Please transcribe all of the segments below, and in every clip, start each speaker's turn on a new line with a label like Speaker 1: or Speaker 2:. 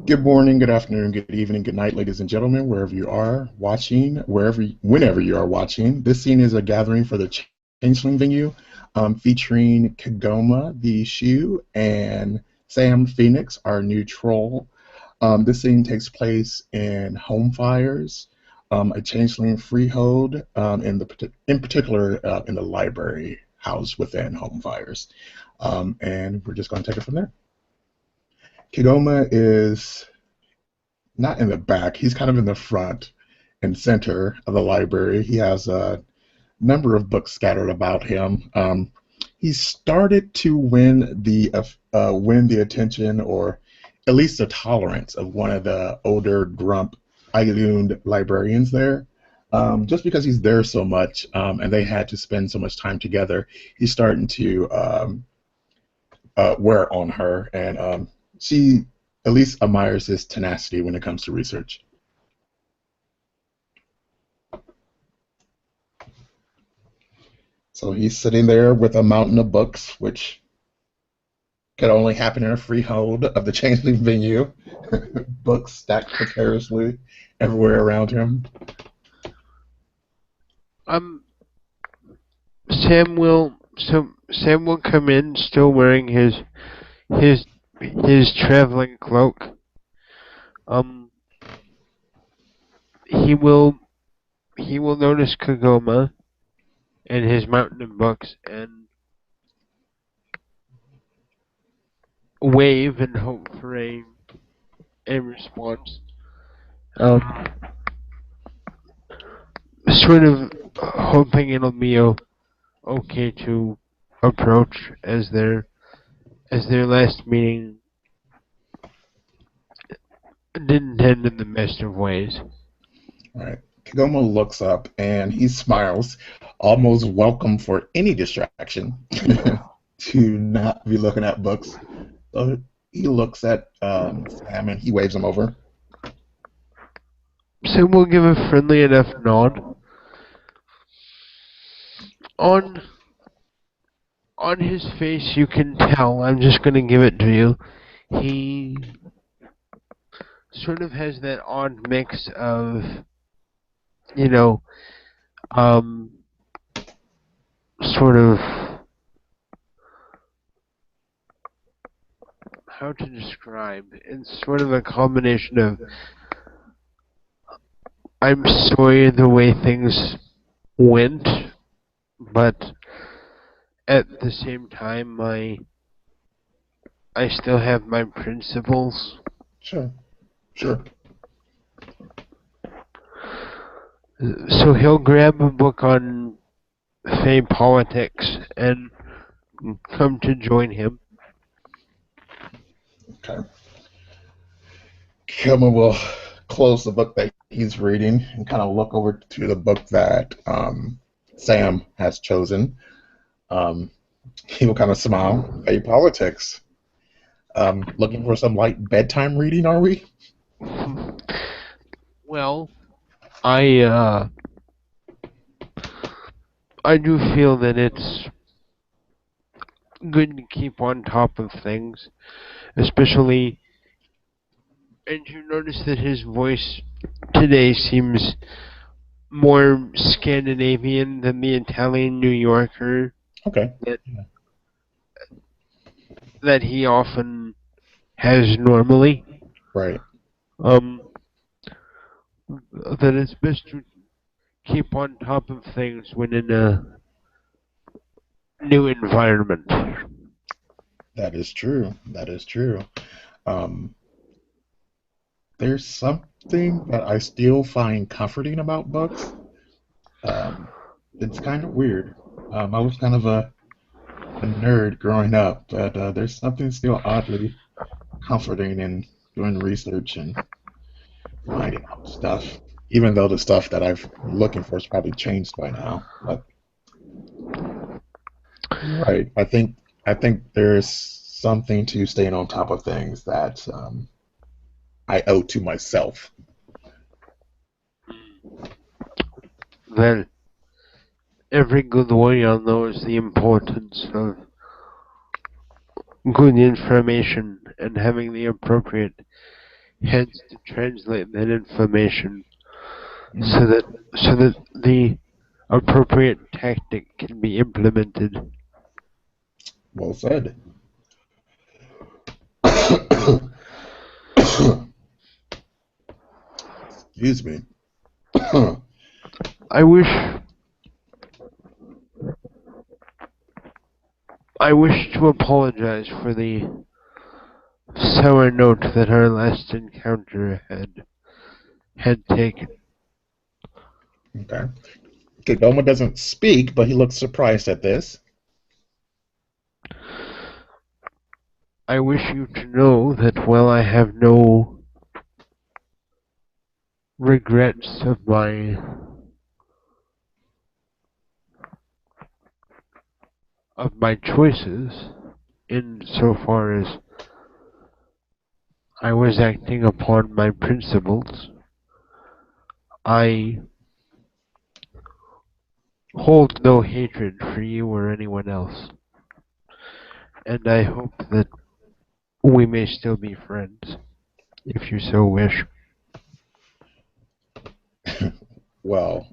Speaker 1: Good morning, good afternoon, good evening, good night, ladies and gentlemen, wherever you are watching, whenever you are watching. This scene is a gathering for the Changeling venue, featuring Kagoma, the Shu, and Sam Phoenix, our new troll. This scene takes place in Homefires, a Changeling freehold, in particular in the library house within Homefires. And we're just going to take it from there. Kagoma is not in the back. He's kind of in the front and center of the library. He has a number of books scattered about him. He started to win the attention, or at least the tolerance, of one of the older grump Iound librarians there. Just because he's there so much, and they had to spend so much time together, he's starting to wear on her, and she at least admires his tenacity when it comes to research. So he's sitting there with a mountain of books, which could only happen in a freehold of the Changeling venue. Books stacked precariously everywhere around him.
Speaker 2: Um, Sam will come in still wearing his traveling cloak. He will notice Kagoma and his mountain of books and wave and hope for a response. Sort of hoping it'll be okay to approach as their last meeting didn't end in the best of ways.
Speaker 1: All right. Kagoma looks up and he smiles, almost welcome for any distraction to not be looking at books. So he looks at Sam and he waves him over.
Speaker 2: Sam will give a friendly enough nod. On his face, you can tell, I'm just going to give it to you, he sort of has that odd mix of, sort of, how to describe, it's sort of a combination of, I'm sorry the way things went, but at the same time, I still have my principles.
Speaker 1: Sure.
Speaker 2: So he'll grab a book on Fey politics and come to join him.
Speaker 1: Okay. Kagoma will close the book that he's reading and kind of look over to the book that Sam has chosen. He will kind of smile. Hey, politics. Looking for some light bedtime reading, are we?
Speaker 2: Well, I do feel that it's good to keep on top of things, especially, and you notice that his voice today seems more Scandinavian than the Italian New Yorker.
Speaker 1: Okay.
Speaker 2: That he often has normally.
Speaker 1: Right.
Speaker 2: That it's best to keep on top of things when in a new environment.
Speaker 1: That is true. There's something that I still find comforting about books. It's kind of weird. I was kind of a nerd growing up, but there's something still oddly comforting in doing research and finding out stuff, even though the stuff that I'm looking for is probably changed by now. But you're right. I think there's something to staying on top of things that I owe to myself.
Speaker 2: Well, every good warrior knows the importance of good information and having the appropriate hence to translate that information
Speaker 1: Mm,
Speaker 2: so that the appropriate tactic can be implemented.
Speaker 1: well said. Excuse me.
Speaker 2: I wish I wish to apologize for the sour note that our last encounter had taken.
Speaker 1: Okay. Kigoma doesn't speak, but he looks surprised at this.
Speaker 2: I wish you to know that while I have no regrets of my choices, insofar as I was acting upon my principles, I hold no hatred for you or anyone else, and I hope that we may still be friends, if you so wish.
Speaker 1: Well,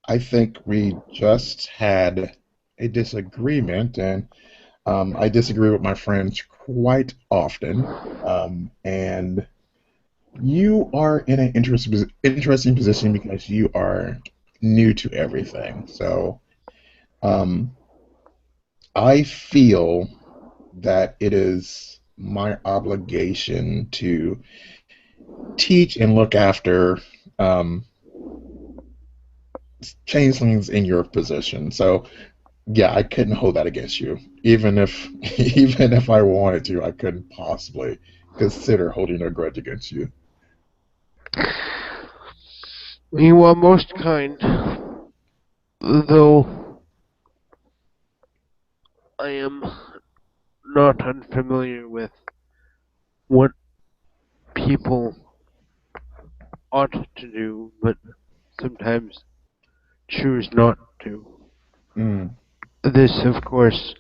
Speaker 1: I think we just had a disagreement, and I disagree with my friends quite often. And you are in an interesting position because you are new to everything. So um, I feel that it is my obligation to teach and look after um, changelings in your position. So yeah, I couldn't hold that against you. Even if even if I wanted to, I couldn't possibly consider holding a grudge against you.
Speaker 2: You are most kind, though I am not unfamiliar with what people ought to do, but sometimes choose not to.
Speaker 1: Mm,
Speaker 2: This, of course,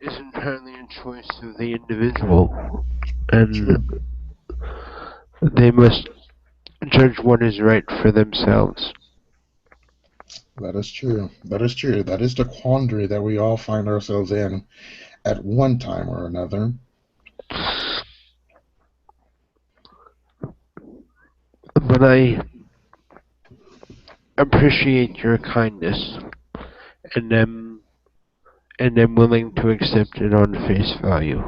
Speaker 2: is entirely a choice of the individual, and
Speaker 1: true.
Speaker 2: they must judge what is right for themselves.
Speaker 1: That is true. That is true. That is the quandary that we all find ourselves in at one time or another.
Speaker 2: But I appreciate your kindness, and am willing to accept it on face value.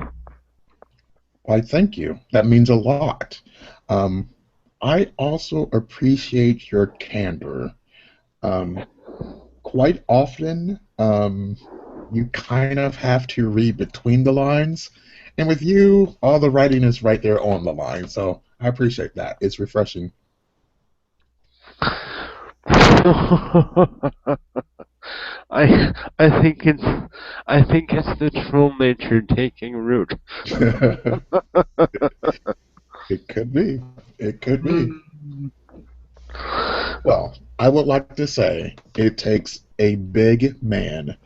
Speaker 1: Why, thank you. That means a lot. Um, I also appreciate your candor. Um, Quite often, you kind of have to read between the lines. And with you, all the writing is right there on the line. So I appreciate that. It's refreshing.
Speaker 2: I think it's the troll nature taking root.
Speaker 1: It could be. It could be. Well, I would like to say it takes a big man,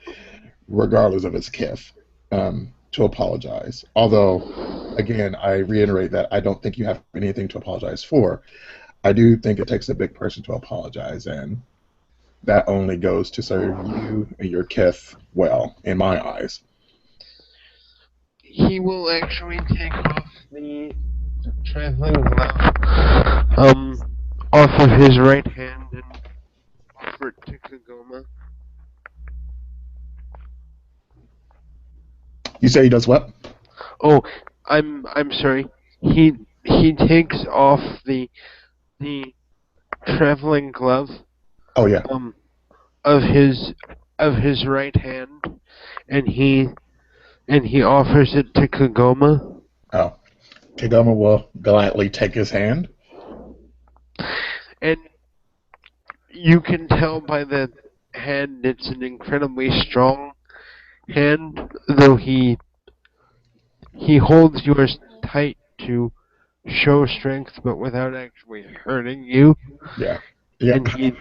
Speaker 1: regardless of his kith, to apologize. Although, again, I reiterate that I don't think you have anything to apologize for. I do think it takes a big person to apologize, and that only goes to serve you and your kith well, in my eyes.
Speaker 2: He will actually take off the traveling glove, off of his right hand and offer it to Kagoma.
Speaker 1: You say he does what?
Speaker 2: Oh, I'm sorry. He takes off the traveling glove,
Speaker 1: Oh yeah.
Speaker 2: um, of his right hand, and he offers it to Kagoma.
Speaker 1: Oh, Kagoma will gladly take his hand.
Speaker 2: And you can tell by the hand it's an incredibly strong hand, though he holds yours tight to show strength, but without actually hurting you.
Speaker 1: Yeah. Yeah.
Speaker 2: And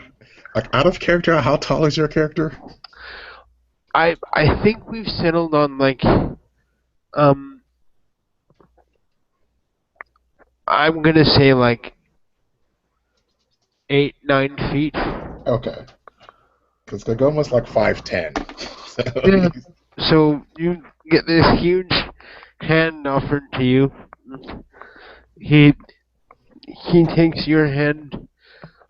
Speaker 1: Like out of character, how tall is your character?
Speaker 2: I think we've settled on like um I'm gonna say like 8, 9 feet.
Speaker 1: Okay, because Kagoma's like 5'10", so
Speaker 2: Yeah. So you get this huge hand offered to you. He he takes your hand,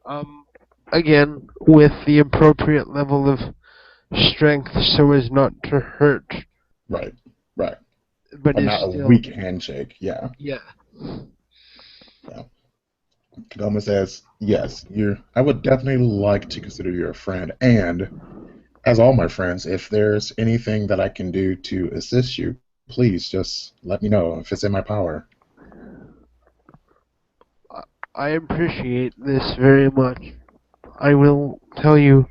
Speaker 2: um, again with the appropriate level of strength so as not to hurt,
Speaker 1: right, right,
Speaker 2: but
Speaker 1: but
Speaker 2: is
Speaker 1: not a
Speaker 2: still,
Speaker 1: weak handshake. Yeah,
Speaker 2: yeah.
Speaker 1: yeah. Kagoma says, "Yes, you. I would definitely like to consider you a friend, and as all my friends, if there's anything that I can do to assist you, please just let me know if it's in my power."
Speaker 2: I appreciate this very much. I will tell you,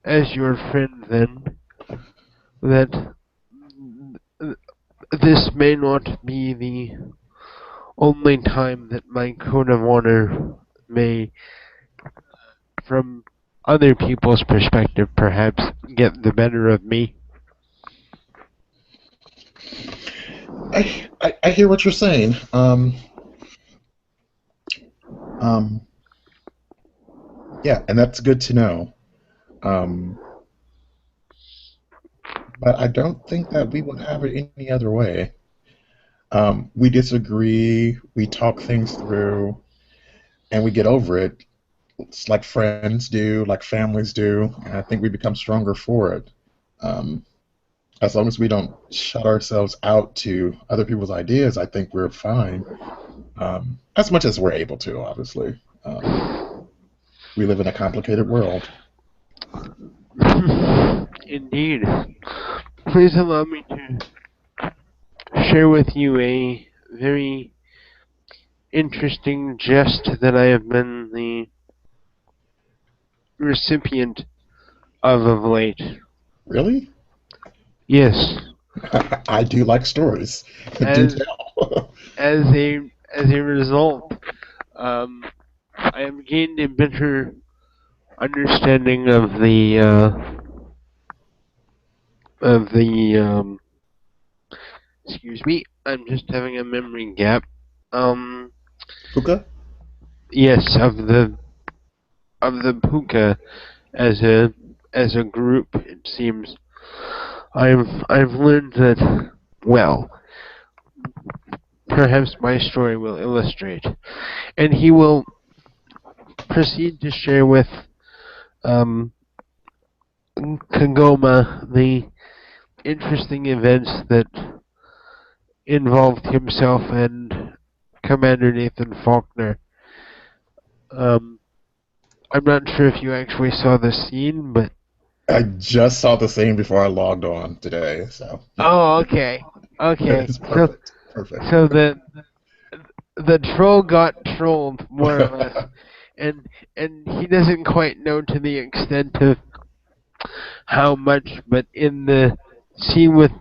Speaker 2: as your friend, then, that this may not be the only time that my code of honor may, from other people's perspective, perhaps get the better of me.
Speaker 1: I hear what you're saying. Um, yeah, and that's good to know. Um, but I don't think that we would have it any other way. We disagree, we talk things through, and we get over it. It's like friends do, like families do, and I think we become stronger for it. Um, as long as we don't shut ourselves out to other people's ideas, I think we're fine. As much as we're able to, obviously. We live in a complicated world.
Speaker 2: Indeed. Please allow me to share with you a very interesting jest that I have been the recipient of late.
Speaker 1: Really?
Speaker 2: Yes,
Speaker 1: I do like stories. Do
Speaker 2: as
Speaker 1: tell.
Speaker 2: as a as a result, um, I have gained a better understanding of the excuse me, I'm just having a memory gap. Um,
Speaker 1: Puka?
Speaker 2: yes, of the puka as a group. It seems I've learned that, well, perhaps my story will illustrate, and he will proceed to share with um, Kagoma the interesting events that involved himself and Commander Nathan Faulkner. Um, I'm not sure if you actually saw the scene, but
Speaker 1: I just saw the same before I logged on today, so yeah.
Speaker 2: oh, okay, okay.
Speaker 1: It's
Speaker 2: So
Speaker 1: perfect. Perfect.
Speaker 2: so the troll got trolled more or less, and he doesn't quite know to the extent of how much, but in the scene with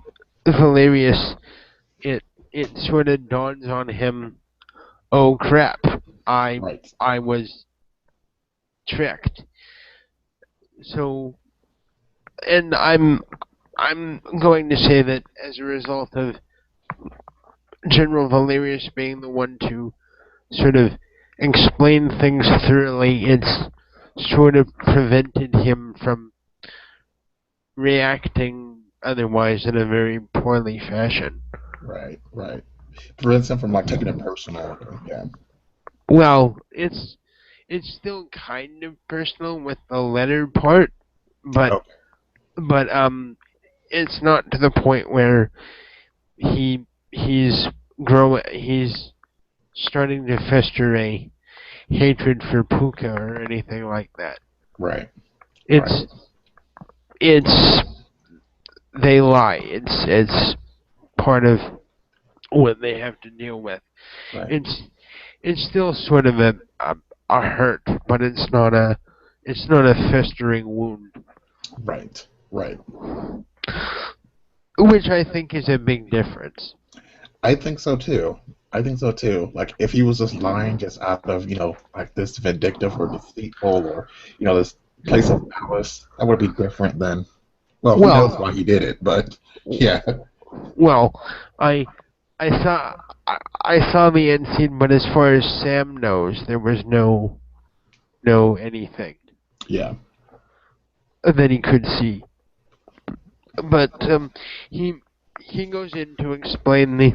Speaker 2: Valerius, it it sort of dawns on him. Oh crap! I
Speaker 1: Right.
Speaker 2: I was tricked. So, and I'm going to say that as a result of General Valerius being the one to sort of explain things thoroughly, it's sort of prevented him from reacting otherwise in a very poorly fashion.
Speaker 1: Right. Right. Prevents him from like taking it personal. Yeah.
Speaker 2: Well, it's still kind of personal with the letter part, but
Speaker 1: Okay.
Speaker 2: but it's not to the point where he's he's starting to fester a hatred for Puka or anything like that.
Speaker 1: Right. Right.
Speaker 2: It's it's they lie. It's part of what they have to deal with.
Speaker 1: Right.
Speaker 2: It's it's still sort of a hurt, but it's not a festering wound,
Speaker 1: Right. Right.
Speaker 2: which I think is a big difference.
Speaker 1: I think so too. I think so too. Like if he was just lying just out of, like this vindictive or deceitful or, this place of malice, that would be different than, well, who knows
Speaker 2: Well,
Speaker 1: why he did it, but yeah.
Speaker 2: well, I I saw the end scene, but as far as Sam knows, there was no anything
Speaker 1: Yeah.
Speaker 2: that he could see. But he he goes in to explain the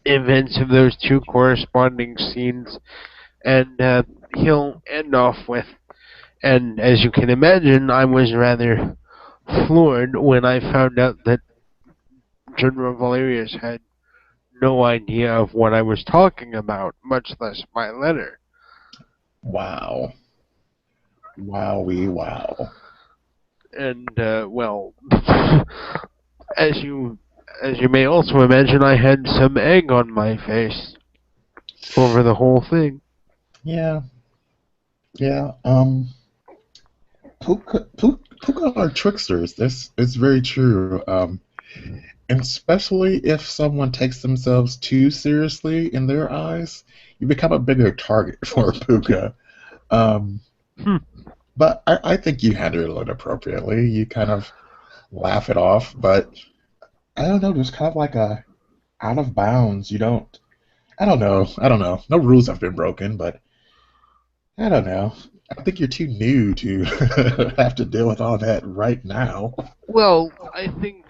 Speaker 2: events of those two corresponding scenes, and he'll end off with, and as you can imagine, I was rather floored when I found out that General Valerius had no idea of what I was talking about, much less my letter.
Speaker 1: Wow. Wowee wow.
Speaker 2: And well, as you as you may also imagine, I had some egg on my face over the whole thing.
Speaker 1: Yeah. Yeah. Puka are tricksters. This is very true. And especially if someone takes themselves too seriously in their eyes, you become a bigger target for Puka. Um,
Speaker 2: Hmm.
Speaker 1: but I think you handle it appropriately. You kind of laugh it off, but I don't know. There's kind of like a out of bounds. You don't. I don't know. I don't know. No rules have been broken, but I don't know. I think you're too new to have to deal with all that right now.
Speaker 2: Well, I think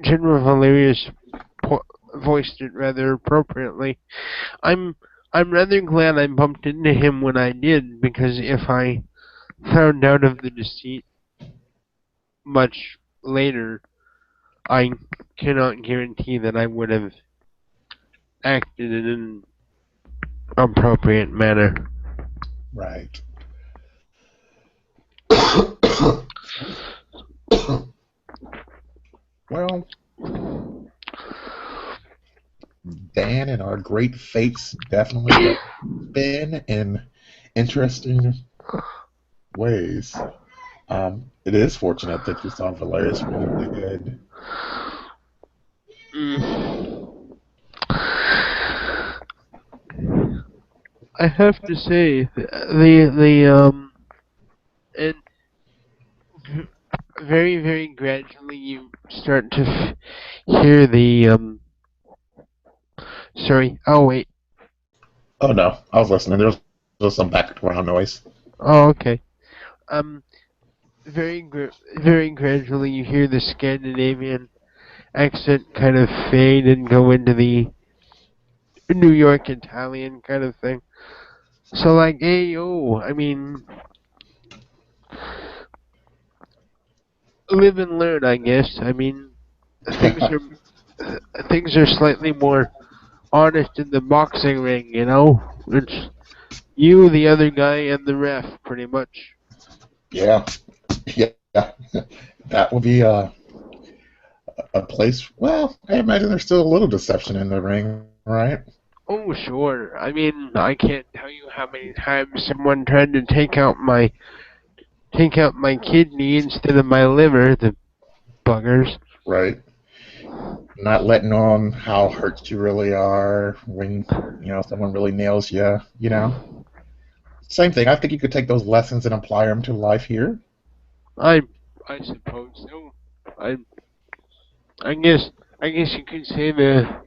Speaker 2: General Valerius voiced it rather appropriately. I'm I'm rather glad I bumped into him when I did, because if I found out of the deceit much later, I cannot guarantee that I would have acted in an appropriate manner.
Speaker 1: Right. Well, Dan and our great fates definitely does spin in interesting ways. It is fortunate that you saw Valerius when you did.
Speaker 2: Mm. I have to say, and very gradually you start to hear the Sorry. Oh wait.
Speaker 1: Oh no, I was listening. There's just some background noise.
Speaker 2: Oh okay. Um, very gradually you hear the Scandinavian accent kind of fade and go into the New York Italian kind of thing. So like, hey yo, I mean, live and learn, I guess. I mean, things things are slightly more honest in the boxing ring, you know. It's you, the other guy, and the ref, pretty much.
Speaker 1: Yeah, yeah, that will be a place. Well, I imagine there's still a little deception in the ring, right?
Speaker 2: Oh sure. I mean, I can't tell you how many times someone tried to take out my kidney instead of my liver. The buggers.
Speaker 1: Right. Not letting on how hurt you really are when someone really nails you. Same thing. I think you could take those lessons and apply them to life here.
Speaker 2: I I suppose so. I I guess you could say the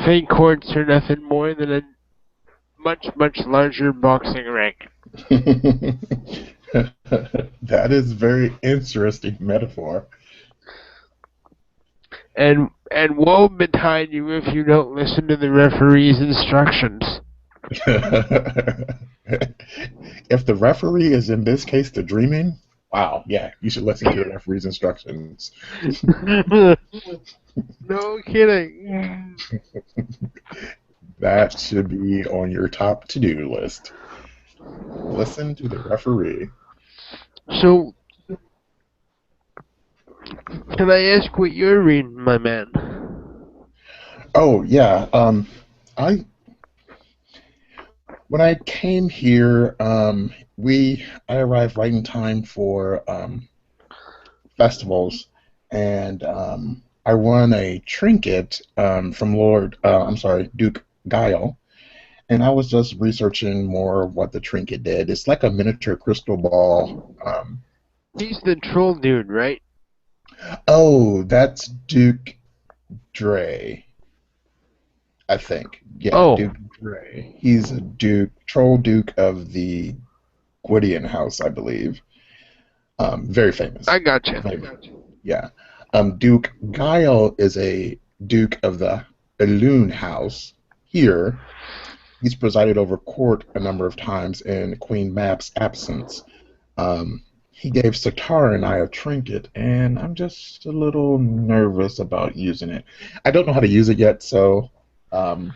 Speaker 2: fake courts are nothing more than a much larger boxing ring.
Speaker 1: That is very interesting metaphor.
Speaker 2: And woe betide you if you don't listen to the referee's instructions.
Speaker 1: If the referee is in this case the dreaming, wow, yeah, you should listen to the referee's instructions.
Speaker 2: No kidding.
Speaker 1: That should be on your top to-do list. Listen to the referee.
Speaker 2: So, can I ask what you're reading, my man?
Speaker 1: Oh yeah, I when I came here, I arrived right in time for festivals, and I won a trinket from I'm sorry, Duke Guile, and I was just researching more what the trinket did. It's like a miniature crystal ball.
Speaker 2: He's the troll dude, right?
Speaker 1: Oh, that's Duke Dre, I think. Yeah,
Speaker 2: Oh,
Speaker 1: Duke Dre. He's a Duke, troll Duke of the Gwydion House, I believe. Very famous.
Speaker 2: I gotcha.
Speaker 1: Famous. Yeah. Duke Guile is a Duke of the Elune House. Here, he's presided over court a number of times in Queen Mab's absence. He gave Satara and I a trinket, and I'm just a little nervous about using it. I don't know how to use it yet, so um,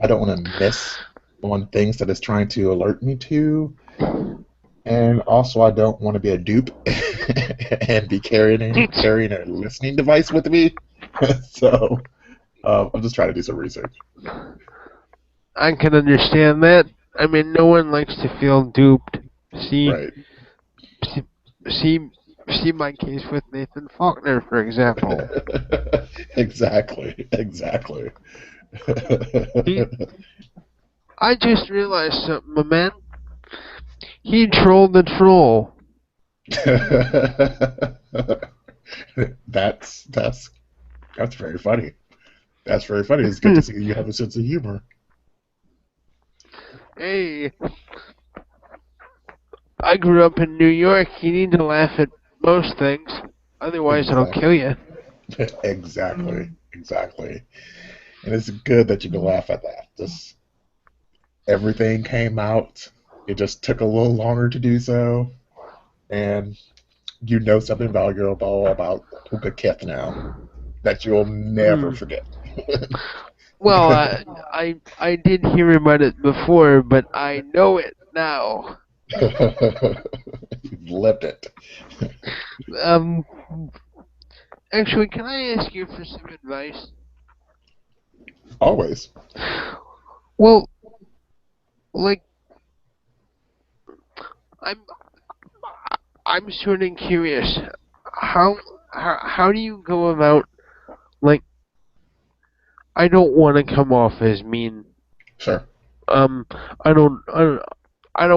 Speaker 1: I don't want to miss on things that it's trying to alert me to. And also, I don't want to be a dupe and be carrying a listening device with me. So I'm just trying to do some research.
Speaker 2: I can understand that. I mean, no one likes to feel duped. See,
Speaker 1: Right.
Speaker 2: see, see, see my case with Nathan Faulkner, for example.
Speaker 1: Exactly. Exactly.
Speaker 2: He, I just realized something, my man. He trolled the troll.
Speaker 1: that's that's very funny. That's very funny. It's good to see you have a sense of humor.
Speaker 2: Hey, I grew up in New York. You need to laugh at most things, otherwise it'll
Speaker 1: Exactly.
Speaker 2: kill you.
Speaker 1: Exactly. Exactly. And it's good that you can laugh at that. Just everything came out. It just took a little longer to do so, and you know something valuable about Puka Keth now that you'll never
Speaker 2: Mm.
Speaker 1: forget.
Speaker 2: Well, I did hear about it before, but I know it now.
Speaker 1: You've lived it.
Speaker 2: Um, Actually, can I ask you for some advice?
Speaker 1: Always.
Speaker 2: Well, like I'm I'm sort of curious. How how do you go about like I don't want to come off as mean.
Speaker 1: Sure.
Speaker 2: Um, I don't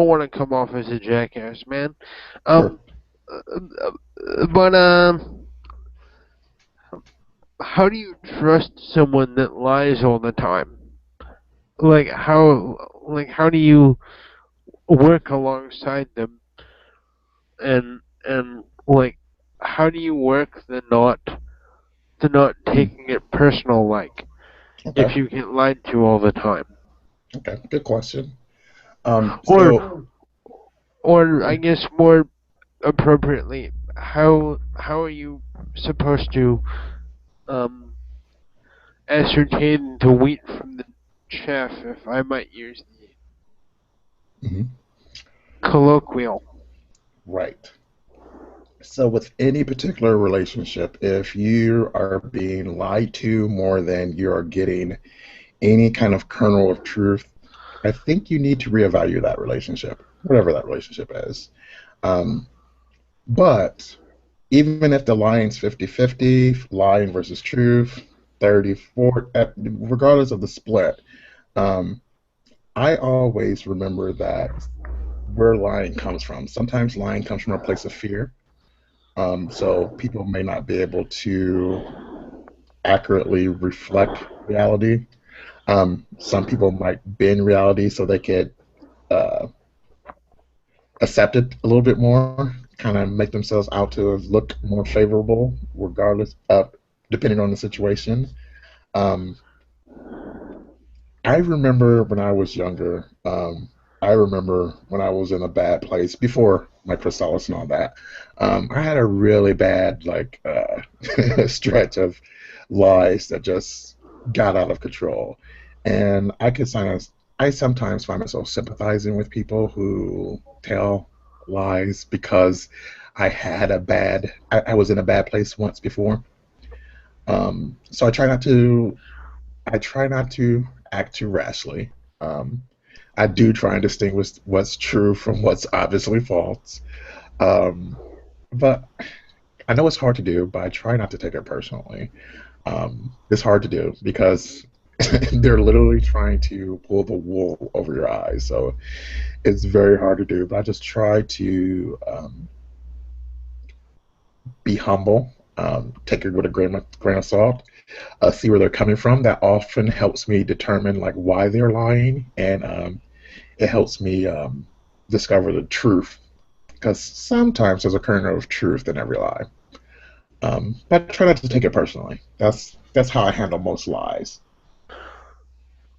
Speaker 2: want to come off as a jackass, man.
Speaker 1: Sure.
Speaker 2: Um, but how do you trust someone that lies all the time? How do you work alongside them and how do you work the not
Speaker 1: Mm.
Speaker 2: taking it personal
Speaker 1: Okay.
Speaker 2: if you get lied to all the time?
Speaker 1: Okay. Good question.
Speaker 2: Or
Speaker 1: So
Speaker 2: or I guess more appropriately, how are you supposed to um ascertain the wheat from the chaff, if I might use the
Speaker 1: mhm,
Speaker 2: colloquial?
Speaker 1: right. So with any particular relationship, if you are being lied to more than you are getting any kind of kernel of truth, I think you need to reevaluate that relationship, whatever that relationship is. Um, but even if the lying's 50-50, lying versus truth, 34, regardless of the split, um, I always remember that where lying comes from. Sometimes lying comes from a place of fear. So people may not be able to accurately reflect reality. Some people might bend reality so they could uh, accept it a little bit more, kind of make themselves out to look more favorable, regardless of depending on the situation. Um, I remember when I was younger. I remember when I was in a bad place before my chrysalis and all that. I had a really bad stretch of lies that just got out of control, and I sometimes find myself sympathizing with people who tell lies because I was in a bad place once before. So I try not to act too rashly. Um, I do try and distinguish what's true from what's obviously false. Um, but I know it's hard to do, but I try not to take it personally. It's hard to do because they're literally trying to pull the wool over your eyes. So it's very hard to do. But I just try to be humble. take it with a grain of salt, see where they're coming from. That often helps me determine like why they're lying, and it helps me discover the truth because sometimes there's a kernel of truth in every lie. But I try not to take it personally. That's how I handle most lies.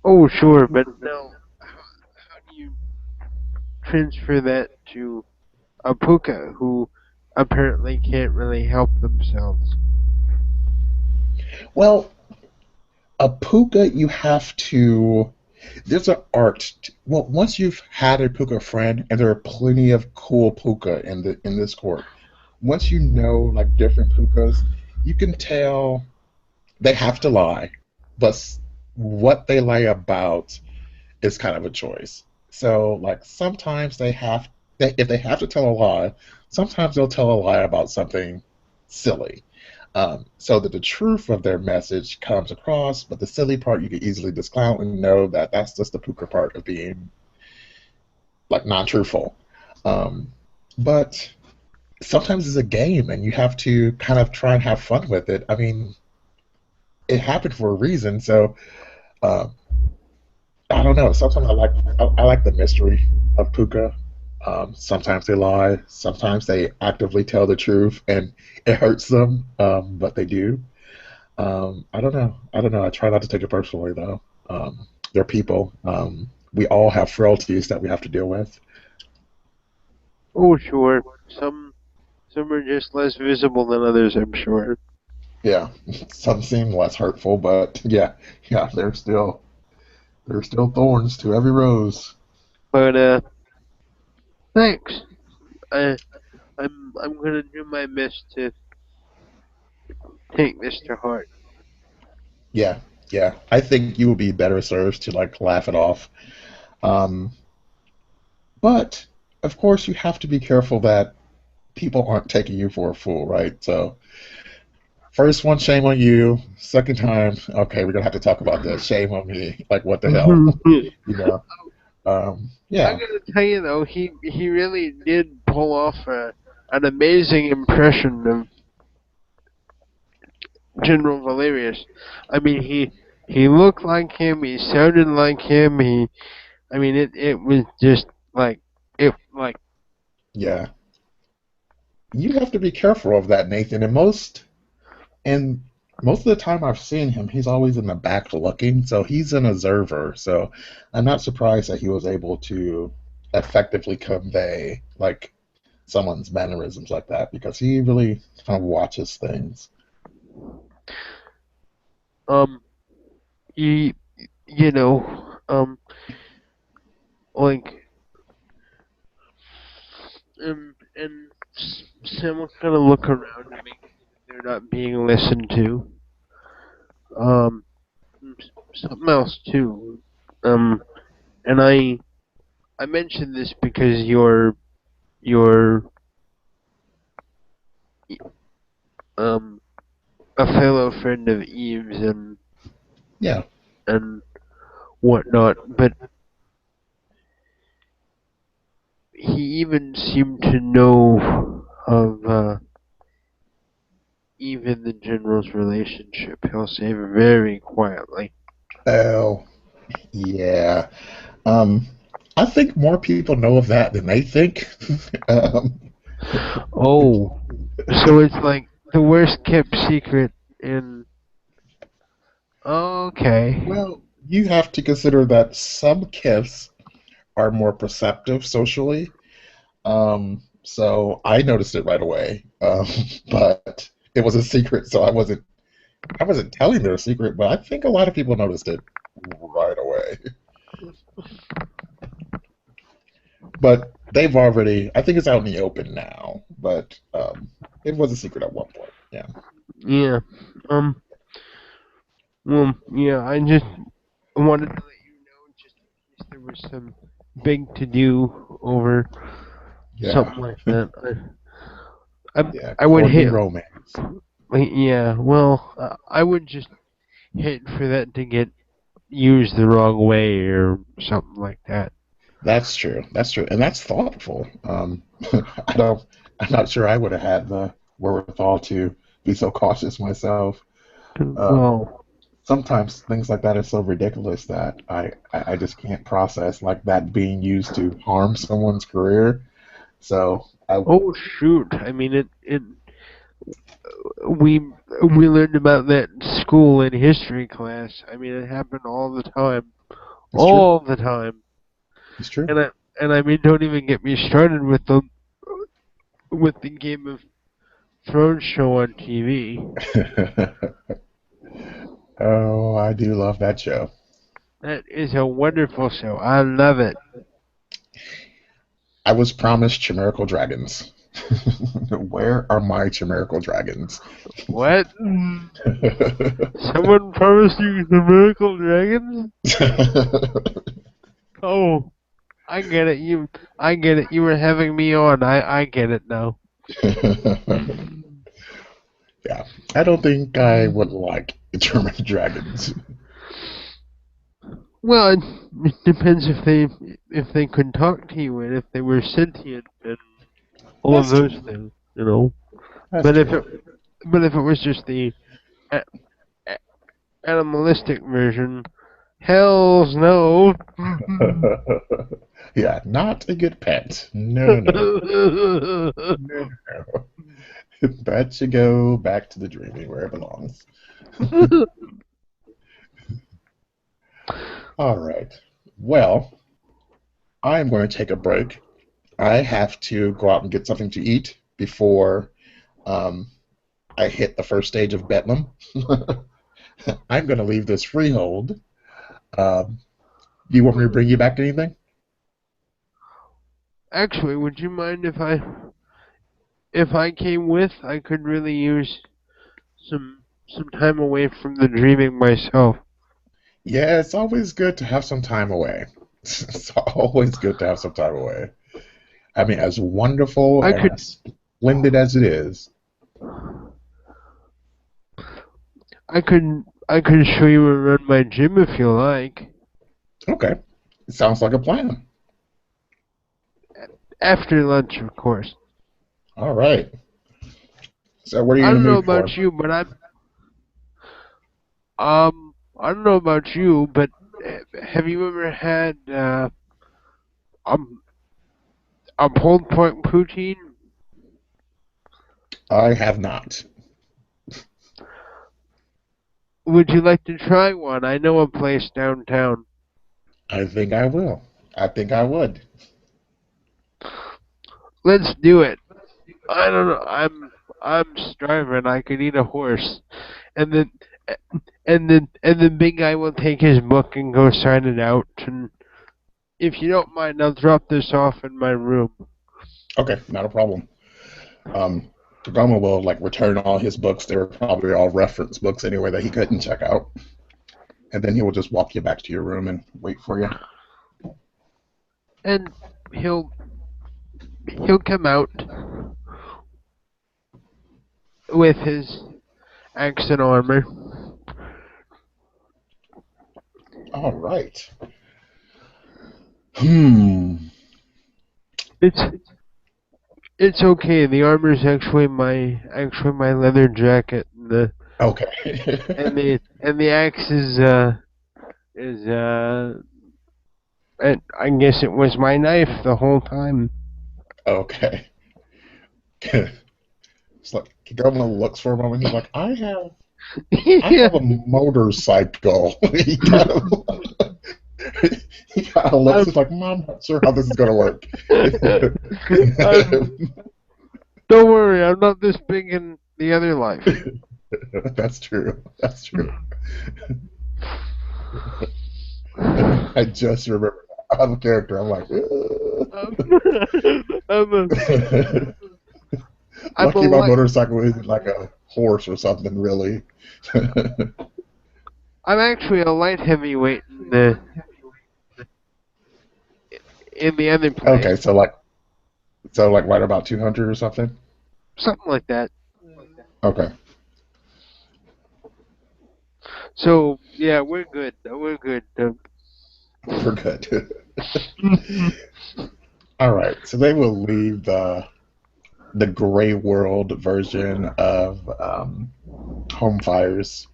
Speaker 2: Oh, sure, but now, how do you transfer that to a puka who apparently can't really help themselves?
Speaker 1: Well, a puka, you have to. There's an art. Well, once you've had a puka friend, and there are plenty of cool puka in this court. Once you know like different pukas, you can tell they have to lie, but what they lie about is kind of a choice. So like sometimes if they have to tell a lie, sometimes they'll tell a lie about something silly. So that the truth of their message comes across, but the silly part you can easily discount and know that that's just the puka part of being like non-truthful. Um, but sometimes it's a game, and you have to kind of try and have fun with it. I mean, it happened for a reason, so uh, I don't know. Sometimes I like the mystery of puka. Sometimes they lie. Sometimes they actively tell the truth, and it hurts them, but they do. I don't know. I don't know. I try not to take it personally, though. They're people. We all have frailties that we have to deal with.
Speaker 2: Oh, sure. Some are just less visible than others, I'm sure.
Speaker 1: Yeah, some seem less hurtful, but yeah, there's still thorns to every rose.
Speaker 2: But thanks. I I'm gonna do my best to take this to heart.
Speaker 1: Yeah, yeah. I think you would be better served to like laugh it off. Um, but of course, you have to be careful that people aren't taking you for a fool, right? So first one, shame on you. Second time, okay, we're gonna have to talk about this. Shame on me. Like what the hell, you know?
Speaker 2: I
Speaker 1: Yeah,
Speaker 2: gotta tell you though, he really did pull off an amazing impression of General Valerius. I mean, he looked like him, he sounded like him. I mean, it was just like it like
Speaker 1: yeah. You have to be careful of that, Nathan. And most of the time I've seen him, he's always in the back looking, so he's an observer. So I'm not surprised that he was able to effectively convey like someone's mannerisms like that because he really kind of watches things.
Speaker 2: um you you know like and Sam will kind of look around to make sure that they're not being listened to. Um, something else too. Um, and I mentioned this because you're um a fellow friend of Eve's
Speaker 1: Yeah.
Speaker 2: and whatnot, but he even seemed to know of Eve and the General's relationship. He'll say very quietly.
Speaker 1: Oh, yeah. Um, I think more people know of that than they think. um,
Speaker 2: Oh, so it's like the worst kept secret in. Okay.
Speaker 1: well, you have to consider that some kids are more perceptive socially. So I noticed it right away. But it was a secret, so I wasn't telling their secret, but I think a lot of people noticed it right away. But they've already, I think it's out in the open now, but it was a secret at one point. Yeah.
Speaker 2: Yeah. Um. Well, yeah. I just wanted to let you know, just in case there was some big to do over
Speaker 1: Yeah.
Speaker 2: something like that.
Speaker 1: Yeah.
Speaker 2: I would
Speaker 1: Courtney
Speaker 2: hate.
Speaker 1: romance.
Speaker 2: Yeah. Well, I would just hate for that to get used the wrong way or something like that.
Speaker 1: That's true. That's true. And that's thoughtful. I don't, I'm not sure I would have had the wherewithal to be so cautious myself. Um,
Speaker 2: Well,
Speaker 1: Sometimes things like that are so ridiculous that I just can't process like that being used to harm someone's career. So I
Speaker 2: oh shoot! I mean, it we we learned about that in school in history class. I mean, it happened
Speaker 1: it's true.
Speaker 2: all the time.
Speaker 1: It's true.
Speaker 2: And I mean, don't even get me started with the Game of Thrones show on TV.
Speaker 1: Oh, I do love that show.
Speaker 2: That is a wonderful show. I love it.
Speaker 1: I was promised chimerical dragons. Where are my chimerical dragons?
Speaker 2: What? Someone promised you the miracle dragons? Oh, I get it. You were having me on. I get it now.
Speaker 1: Yeah, I don't think I would like German dragons.
Speaker 2: Well, it depends if they could talk to you and if they were sentient and all of
Speaker 1: That's
Speaker 2: those
Speaker 1: true.
Speaker 2: things, you know.
Speaker 1: That's
Speaker 2: But if
Speaker 1: true.
Speaker 2: it but if it was just the a- a- animalistic version, hell's no.
Speaker 1: Yeah, not a good pet. No, no, no. No, no, no. That should go back to the dreaming where it belongs. All right. Well, I am going to take a break. I have to go out and get something to eat before um, I hit the first stage of Bedlam. I'm going to leave this freehold. Um, do you want me to bring you back anything?
Speaker 2: Actually, would you mind if I came with? I could really use some time away from the dreaming myself.
Speaker 1: Yeah, it's always good to have some time away. It's always good to have some time away. I mean, as wonderful
Speaker 2: I
Speaker 1: and
Speaker 2: could
Speaker 1: as splendid as it is.
Speaker 2: I could show you around my gym if you like.
Speaker 1: Okay, it sounds like a plan.
Speaker 2: After lunch, of course.
Speaker 1: All right. So, what are you
Speaker 2: I
Speaker 1: in the
Speaker 2: don't know
Speaker 1: mood for?
Speaker 2: about you, but I don't know about you, but have you ever had um a pulled pork poutine?
Speaker 1: I have not.
Speaker 2: Would you like to try one? I know a place downtown.
Speaker 1: I think I will. I think I would.
Speaker 2: Let's do it. I don't know. I'm starving. I could eat a horse, and then and the big guy will take his book and go sign it out. And if you don't mind, I'll drop this off in my room.
Speaker 1: Okay, not a problem. Um, Kagoma will like return all his books. They were probably all reference books anyway that he couldn't check out, and then he will just walk you back to your room and wait for you.
Speaker 2: And he'll he'll come out with his axe and armor.
Speaker 1: All right. Hmm.
Speaker 2: It's it's okay. The armor's actually my leather jacket,
Speaker 1: Okay.
Speaker 2: and the axe is I guess it was my knife the whole time.
Speaker 1: Okay. It's like Kagoma looks for a moment. He's like, I
Speaker 2: Yeah.
Speaker 1: have a motorcycle. He kind of looks.
Speaker 2: I'm,
Speaker 1: He's like, I'm not sure how this is going to work.
Speaker 2: I'm, don't worry, I'm not this big in the other life.
Speaker 1: That's true. That's true. I just remember out of character. I'm like,
Speaker 2: I'm, I'm a, I'm a
Speaker 1: lucky my
Speaker 2: light.
Speaker 1: motorcycle isn't like a horse or something, really.
Speaker 2: I'm actually a light heavyweight in the other place,
Speaker 1: Okay, so like right about 200 or something.
Speaker 2: something like that.
Speaker 1: Okay,
Speaker 2: So yeah, we're good. We're good.
Speaker 1: we're good. All right, so they will leave the the gray world version of Homefires.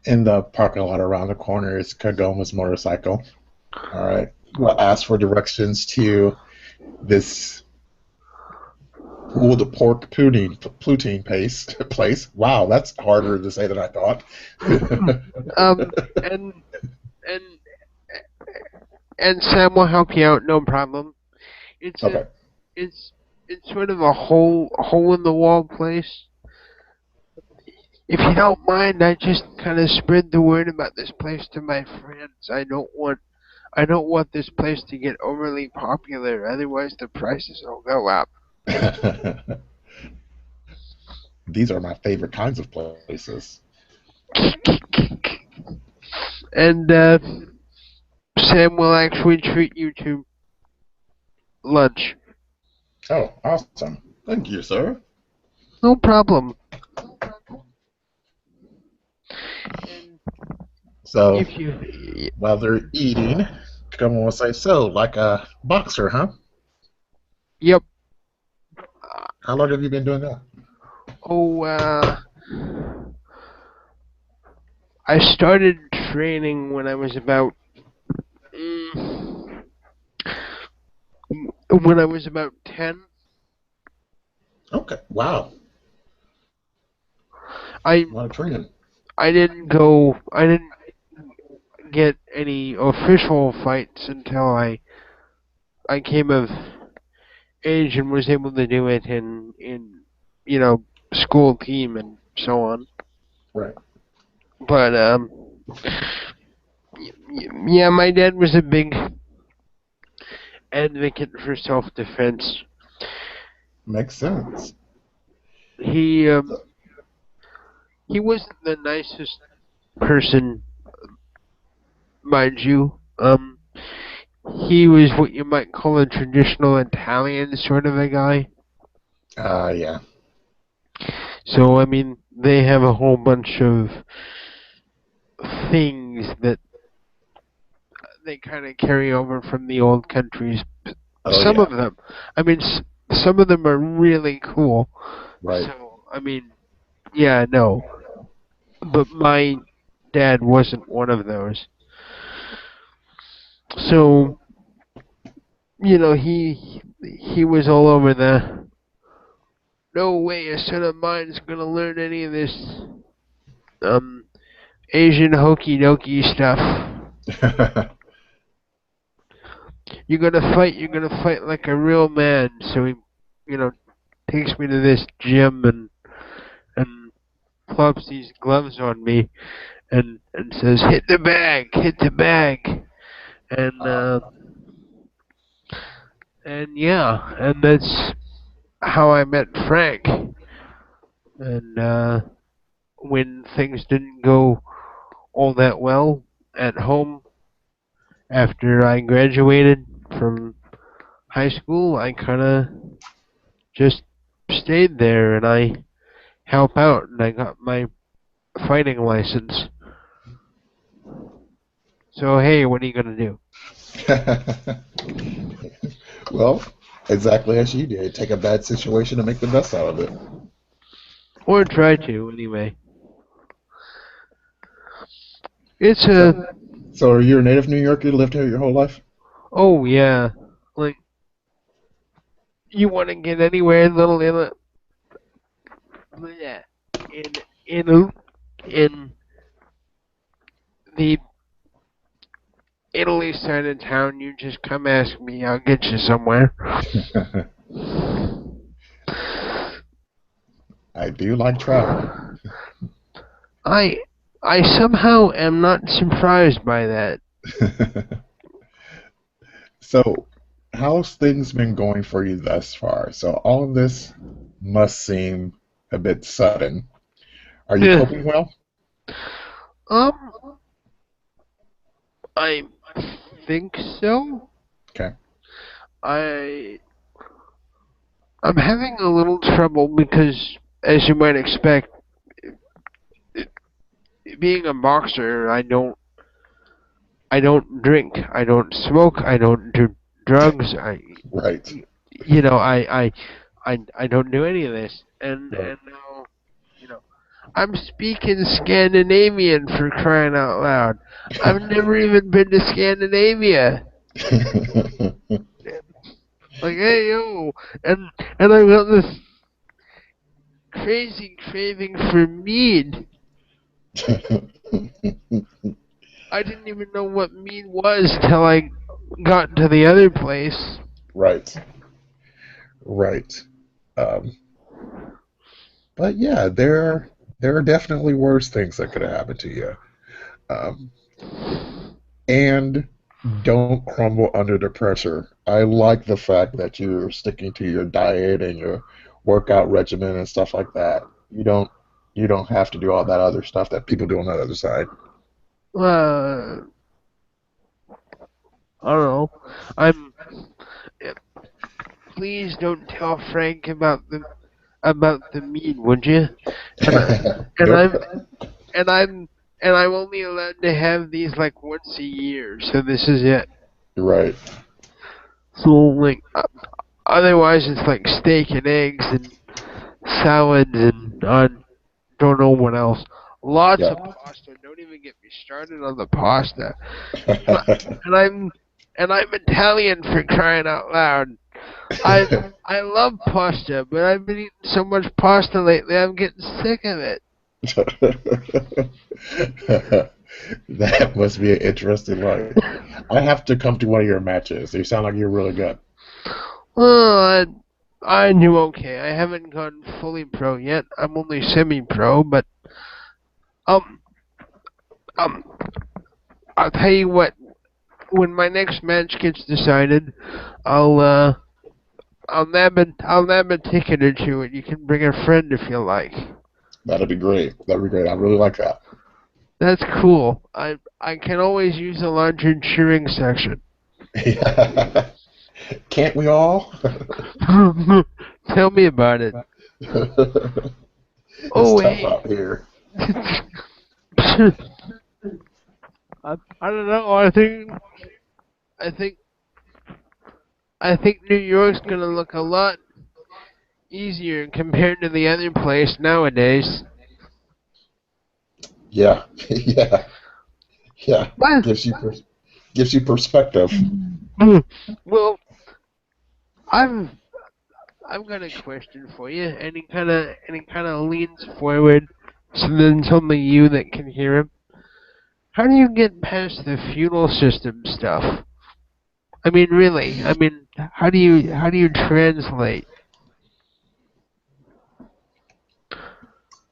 Speaker 1: In the parking lot around the corner is Kagoma's motorcycle. All right. We'll ask for directions to this pulled pork poutine paste place. Wow, that's harder to say than I thought.
Speaker 2: Um, and and and Sam will help you out, no problem. It's a
Speaker 1: Okay.
Speaker 2: it's it's sort of a hole in the wall place. If you don't mind, I just kind of spread the word about this place to my friends. I don't want this place to get overly popular, otherwise the prices will go up.
Speaker 1: These are my favorite kinds of places.
Speaker 2: And Sam will actually treat you to lunch.
Speaker 1: Oh, awesome. Thank you, sir.
Speaker 2: No problem. And
Speaker 1: So,
Speaker 2: if you,
Speaker 1: while they're eating, come on, say so, like a boxer, huh?
Speaker 2: yep.
Speaker 1: How long have you been doing that?
Speaker 2: Oh, I started training when I was about mm, when I was about 10.
Speaker 1: Okay. Wow.
Speaker 2: I
Speaker 1: A lot of training.
Speaker 2: I didn't get any official fights until I came of age and was able to do it in school team and so on.
Speaker 1: Right.
Speaker 2: But yeah, my dad was a big advocate for self-defense.
Speaker 1: Makes sense.
Speaker 2: He he wasn't the nicest person, mind you. He was what you might call a traditional Italian sort of a guy.
Speaker 1: Yeah.
Speaker 2: So I mean, they have a whole bunch of things that they kind of carry over from the old countries.
Speaker 1: Oh,
Speaker 2: Some
Speaker 1: yeah.
Speaker 2: of them, I mean, some of them are really cool.
Speaker 1: Right.
Speaker 2: So I mean, yeah, no, but my dad wasn't one of those. So he was all over the. No way, a son of mine is gonna learn any of this um Asian hokey dokey stuff. You're gonna fight like a real man. So he, you know, takes me to this gym and plops these gloves on me and says, hit the bag, and and yeah, and that's how I met Frank. And when things didn't go all that well at home after I graduated from high school, I kind of just stayed there and I help out and I got my fighting license. So hey, what are you gonna do?
Speaker 1: Well, exactly as you did. Take a bad situation and make the best out of it.
Speaker 2: Or try to anyway. It's
Speaker 1: So,
Speaker 2: a
Speaker 1: so are you a native New Yorker? You lived here your whole life?
Speaker 2: oh yeah, like you want to get anywhere, little in in in the Italy side of town, you just come ask me, I'll get you somewhere.
Speaker 1: I do like travel.
Speaker 2: I I somehow am not surprised by that.
Speaker 1: So, how's things been going for you thus far? So, all of this must seem a bit sudden. Are you coping well?
Speaker 2: um, I think so.
Speaker 1: Okay.
Speaker 2: I I'm having a little trouble because, as you might expect, being a boxer, I don't drink, I don't smoke, I don't do drugs.
Speaker 1: Right.
Speaker 2: You know, I I don't do any of this,
Speaker 1: Right.
Speaker 2: and now, you know, I'm speaking Scandinavian for crying out loud. I've never even been to Scandinavia. Like, hey yo, and I've got this crazy craving for mead. I didn't even know what mead was till I got to the other place.
Speaker 1: Right. Right. Um, but yeah, there are definitely worse things that could have happened to you. Um, and don't crumble under the pressure. I like the fact that you're sticking to your diet and your workout regimen and stuff like that. You don't have to do all that other stuff that people do on the other side.
Speaker 2: Uh, I don't know. I'm. Please don't tell Frank about the mead, would you? And and
Speaker 1: Nope.
Speaker 2: I'm and I'm and I'm only allowed to have these like once a year, so this is it.
Speaker 1: Right.
Speaker 2: So like, otherwise it's like steak and eggs and salads and I don't know what else. Lots
Speaker 1: Yeah.
Speaker 2: of pasta. Don't even get me started on the pasta. And, and I'm and I'm Italian for crying out loud. I I love pasta, but I've been eating so much pasta lately. I'm getting sick of it.
Speaker 1: That must be an interesting life. I have to come to one of your matches. You sound like you're really good.
Speaker 2: Well, I do okay. I haven't gone fully pro yet. I'm only semi-pro, but um um I'll tell you what. When my next match gets decided, I'll uh I'll nab a ticket or two, and you can bring a friend if you like.
Speaker 1: That'd be great. That'd be great. I really like that.
Speaker 2: That's cool. I can always use a larger cheering section.
Speaker 1: Yeah. Can't we all?
Speaker 2: Tell me about it.
Speaker 1: It's
Speaker 2: Oh
Speaker 1: tough
Speaker 2: hey.
Speaker 1: out here.
Speaker 2: I don't know. I think I think New York's gonna look a lot easier compared to the other place nowadays.
Speaker 1: Yeah. Yeah. Yeah.
Speaker 2: What?
Speaker 1: Gives you perspective.
Speaker 2: Well, I've I've got a question for you, and it kind of leans forward, so then it's only you that can hear him. How do you get past the feudal system stuff? I mean, really. I mean, how do you translate?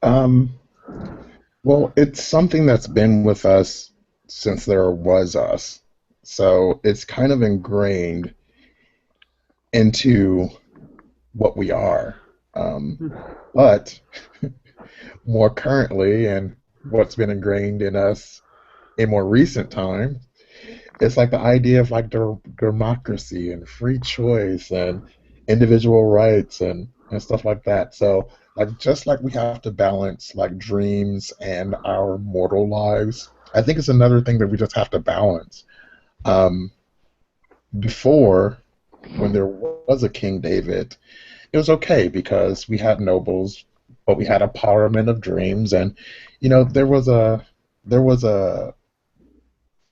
Speaker 1: Um, well, it's something that's been with us since there was us. So it's kind of ingrained into what we are. But more currently, and what's been ingrained in us in more recent time, it's like the idea of like democracy and free choice and individual rights and stuff like that. So like just like we have to balance like dreams and our mortal lives, I think it's another thing that we just have to balance. Um, Before, when there was a King David, it was okay because we had nobles, but we had a parliament of dreams, and there was a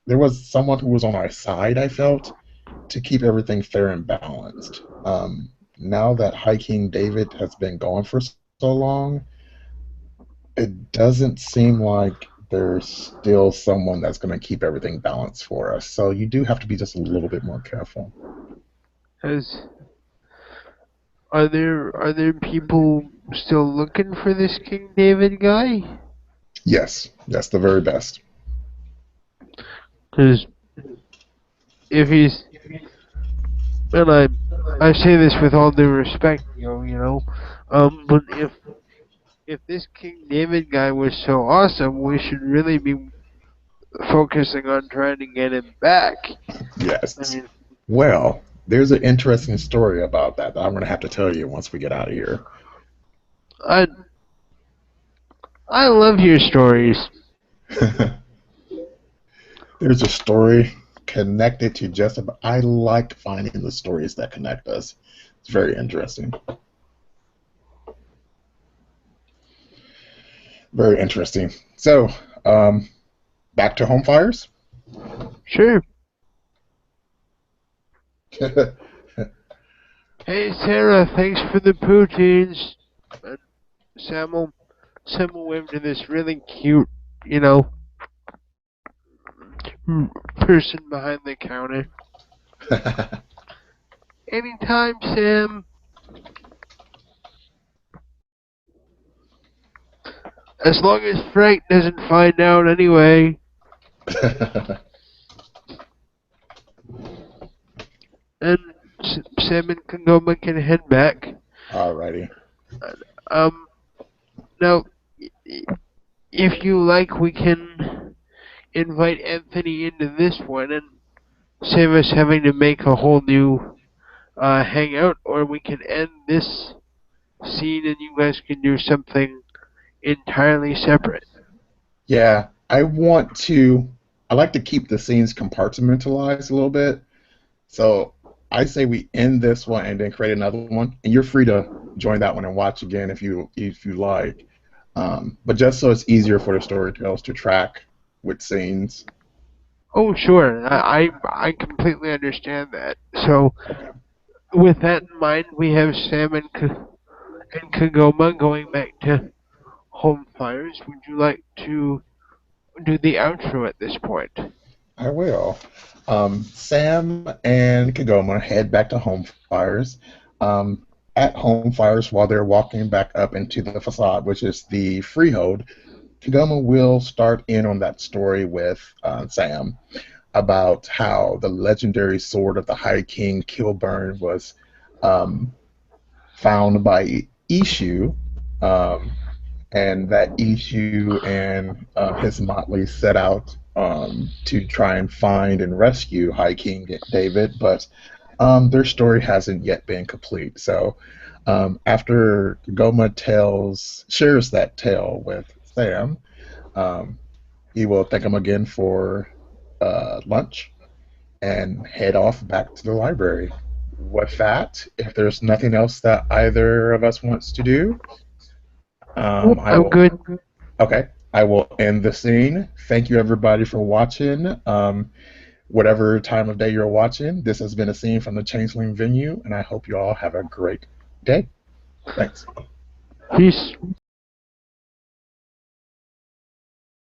Speaker 1: there was someone who was on our side. I felt to keep everything fair and balanced. Now that High King David has been gone for so long, it doesn't seem like there's still someone that's going to keep everything balanced for us. So you do have to be just a little bit more careful.
Speaker 2: Has are there people still looking for this King David guy?
Speaker 1: Yes, that's the very best.
Speaker 2: Because if he's and I say this with all due respect, but if this King David guy was so awesome, we should really be focusing on trying to get him back. I
Speaker 1: Yes.
Speaker 2: mean,
Speaker 1: Well, there's an interesting story about that I'm going to have to tell you once we get out of here.
Speaker 2: I I love your stories.
Speaker 1: There's a story connected to just about. I like finding the stories that connect us. It's very interesting. Very interesting. So, um, back to Homefires.
Speaker 2: Sure. Hey Sarah, thanks for the poutines. And Sam will wave to this really cute, you know, person behind the counter. Anytime, Sam. As long as Frank doesn't find out anyway. And Sam and Kangoma can head back.
Speaker 1: Alrighty.
Speaker 2: Um, now, if you like, we can invite Anthony into this one and save us having to make a whole new hangout, or we can end this scene and you guys can do something entirely separate.
Speaker 1: Yeah, I like to keep the scenes compartmentalized a little bit. So I say we end this one and then create another one, and you're free to join that one and watch again if you like. But just so it's easier for the storytellers to track with scenes.
Speaker 2: Oh, sure. I completely understand that. So,
Speaker 1: Okay.
Speaker 2: with that in mind, we have Sam and Kagoma going back to Home Fires. Would you like to do the outro at this point?
Speaker 1: I will. Sam and Kagoma head back to Home Fires. At Home Fires, while they're walking back up into the facade, which is the freehold, Kagoma will start in on that story with Sam about how the legendary sword of the High King Kilburn was um, found by Ishu, um, and that Ishu and his motley set out to try and find and rescue High King David, but their story hasn't yet been complete. So after Goma shares that tale with Sam, um, he will thank him again for lunch and head off back to the library. With that, if there's nothing else that either of us wants to do,
Speaker 2: Nope,
Speaker 1: I
Speaker 2: I'm
Speaker 1: will.
Speaker 2: good.
Speaker 1: Okay, I will end the scene. Thank you, everybody, for watching. Whatever time of day you're watching, this has been a scene from the Changeling venue, and I hope you all have a great day. Thanks.
Speaker 2: Peace.